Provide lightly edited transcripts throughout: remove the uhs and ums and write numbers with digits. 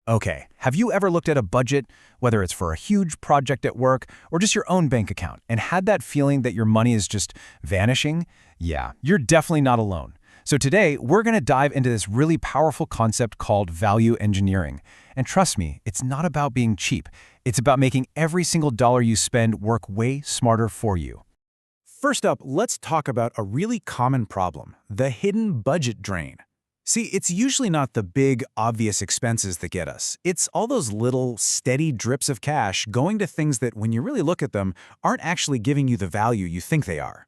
Okay, have you ever looked at a budget, whether it's for a huge project at work or just your own bank account, and had that feeling that your money is just vanishing? Yeah, you're definitely not alone. So today, we're going to dive into this really powerful concept called value engineering. And trust me, it's not about being cheap. It's about making every single dollar you spend work way smarter for you. First up, let's talk about a really common problem, the hidden budget drain. See, it's usually not the big, obvious expenses that get us. It's all those little, steady drips of cash going to things that, when you really look at them, aren't actually giving you the value you think they are.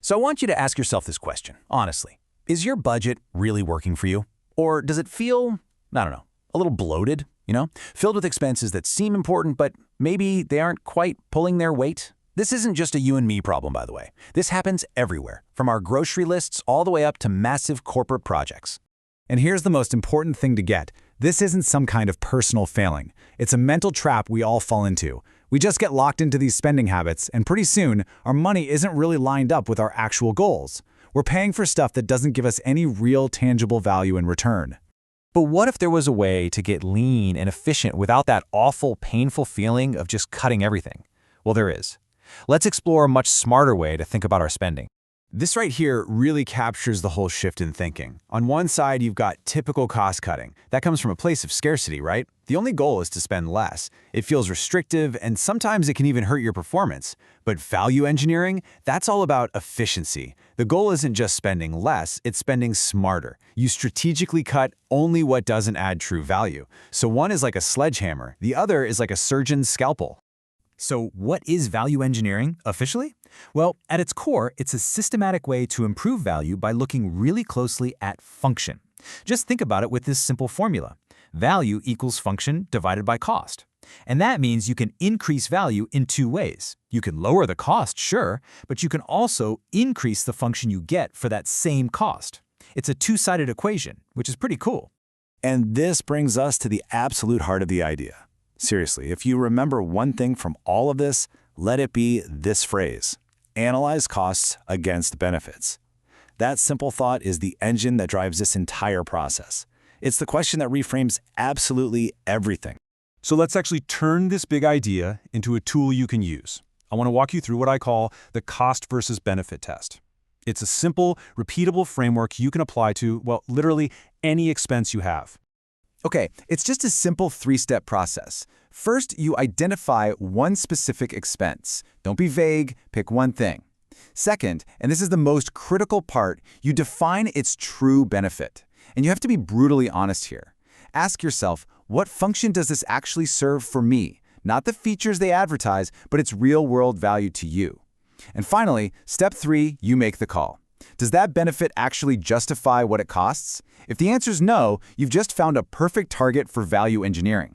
So I want you to ask yourself this question, honestly. Is your budget really working for you? Or does it feel, I don't know, a little bloated, filled with expenses that seem important, but maybe they aren't quite pulling their weight? This isn't just a you and me problem, by the way. This happens everywhere, from our grocery lists all the way up to massive corporate projects. And here's the most important thing to get. This isn't some kind of personal failing. It's a mental trap we all fall into. We just get locked into these spending habits, and pretty soon, our money isn't really lined up with our actual goals. We're paying for stuff that doesn't give us any real tangible value in return. But what if there was a way to get lean and efficient without that awful, painful feeling of just cutting everything? Well, there is. Let's explore a much smarter way to think about our spending. This right here really captures the whole shift in thinking. On one side, you've got typical cost cutting. That comes from a place of scarcity, right? The only goal is to spend less. It feels restrictive, and sometimes it can even hurt your performance. But value engineering, that's all about efficiency. The goal isn't just spending less, it's spending smarter. You strategically cut only what doesn't add true value. So one is like a sledgehammer, the other is like a surgeon's scalpel. So what is value engineering, officially? Well, at its core, it's a systematic way to improve value by looking really closely at function. Just think about it with this simple formula. Value equals function divided by cost. And that means you can increase value in two ways. You can lower the cost, sure, but you can also increase the function you get for that same cost. It's a two-sided equation, which is pretty cool. And this brings us to the absolute heart of the idea. Seriously, if you remember one thing from all of this, let it be this phrase: analyze costs against benefits. That simple thought is the engine that drives this entire process. It's the question that reframes absolutely everything. So let's actually turn this big idea into a tool you can use. I want to walk you through what I call the cost versus benefit test. It's a simple, repeatable framework you can apply to, well, literally any expense you have. Okay, it's just a simple three-step process. First, you identify one specific expense. Don't be vague, pick one thing. Second, and this is the most critical part, you define its true benefit. And you have to be brutally honest here. Ask yourself, what function does this actually serve for me? Not the features they advertise, but its real-world value to you. And finally, step 3, you make the call. Does that benefit actually justify what it costs? If the answer is no, you've just found a perfect target for value engineering.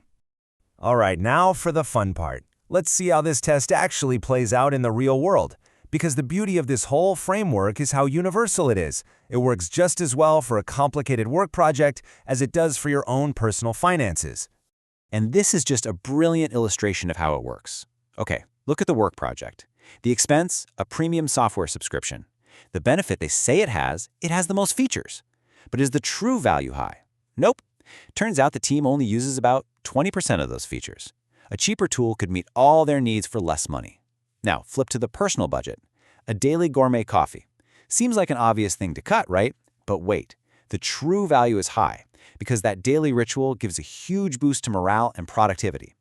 All right, now for the fun part. Let's see how this test actually plays out in the real world. Because the beauty of this whole framework is how universal it is. It works just as well for a complicated work project as it does for your own personal finances. And this is just a brilliant illustration of how it works. Okay, look at the work project. The expense, a premium software subscription. The benefit they say it has the most features. But is the true value high? Nope. Turns out the team only uses about 20% of those features. A cheaper tool could meet all their needs for less money. Now, flip to the personal budget. A daily gourmet coffee. Seems like an obvious thing to cut, right? But wait, the true value is high because that daily ritual gives a huge boost to morale and productivity.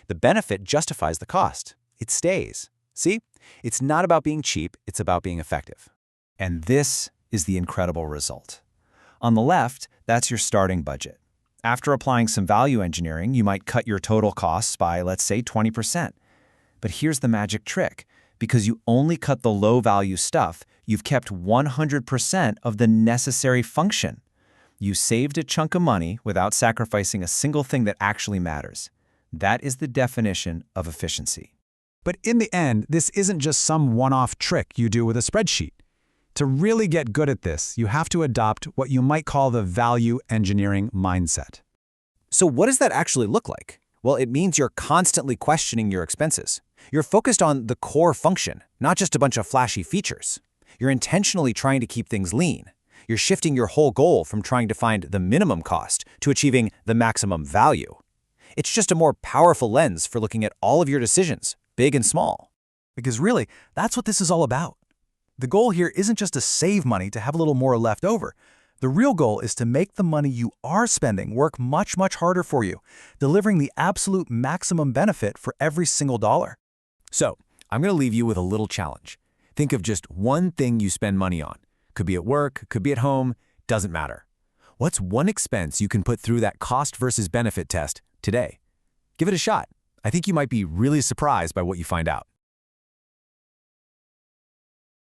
The benefit justifies the cost. It stays. See? It's not about being cheap, it's about being effective. And this is the incredible result. On the left, that's your starting budget. After applying some value engineering, you might cut your total costs by, let's say, 20%. But here's the magic trick. Because you only cut the low-value stuff, you've kept 100% of the necessary function. You saved a chunk of money without sacrificing a single thing that actually matters. That is the definition of efficiency. But in the end, this isn't just some one-off trick you do with a spreadsheet. To really get good at this, you have to adopt what you might call the value engineering mindset. So what does that actually look like? Well, it means you're constantly questioning your expenses. You're focused on the core function, not just a bunch of flashy features. You're intentionally trying to keep things lean. You're shifting your whole goal from trying to find the minimum cost to achieving the maximum value. It's just a more powerful lens for looking at all of your decisions, big and small. Because really, that's what this is all about. The goal here isn't just to save money to have a little more left over. The real goal is to make the money you are spending work much, much harder for you, delivering the absolute maximum benefit for every single dollar. So, I'm going to leave you with a little challenge. Think of just one thing you spend money on. Could be at work, could be at home, doesn't matter. What's one expense you can put through that cost versus benefit test today? Give it a shot. I think you might be really surprised by what you find out.